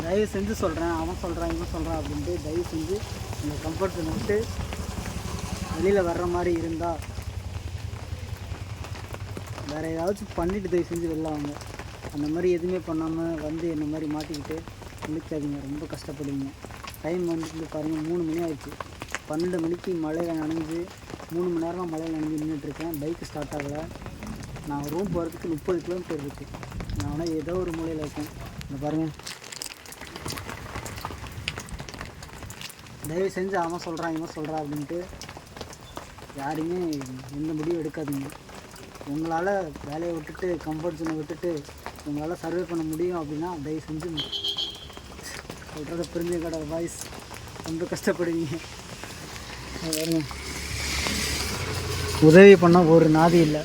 தயவு செஞ்சு சொல்கிறேன், அவன் சொல்கிறான் இவன் சொல்கிறான் அப்படின்ட்டு தயவு செஞ்சு இந்த கம்ஃபர்ட் ஜோனை விட்டு வெளியில் வர்ற மாதிரி இருந்தால் வேறு ஏதாச்சும் பண்ணிவிட்டு தயவு செஞ்சு வெளில வாங்க. அந்த மாதிரி எதுவுமே பண்ணாமல் வந்து என்ன மாதிரி மாட்டிக்கிட்டு முழிக்காதீங்க, ரொம்ப கஷ்டப்படுவீங்க. டைம் வந்துட்டு பாருங்கள் 3 மணி ஆயிடுச்சு. 12 மணிக்கு மழையில் நனைஞ்சு 3 மணி நேரமாக மழையில் நனைஞ்சு நின்றுட்டுருக்கேன். பைக்கு ஸ்டார்ட் ஆகலை. நான் ரூம் போகிறதுக்கு 30 கிலோமீட்டர் இருக்குது. நான் ஆனால் ஏதோ ஒரு மூலையில் இருக்கேன். இந்த பாருங்கள், தயவு செஞ்சு அவன் சொல்கிறான் இவன் சொல்கிறான் அப்படின்ட்டு யாருமே எந்த முடிவும் எடுக்காதீங்க. உங்களால் வேலையை விட்டுட்டு கம்ஃபர்ட் ஜோனை விட்டுட்டு உங்களால் சர்வே பண்ண முடியும் அப்படின்னா தயவு செஞ்சு சொல்கிறத புரிஞ்சுக்கட வாய்ஸ். ரொம்ப கஷ்டப்படுவீங்க. உதவி பண்ணால் ஒரு நாதி இல்லை.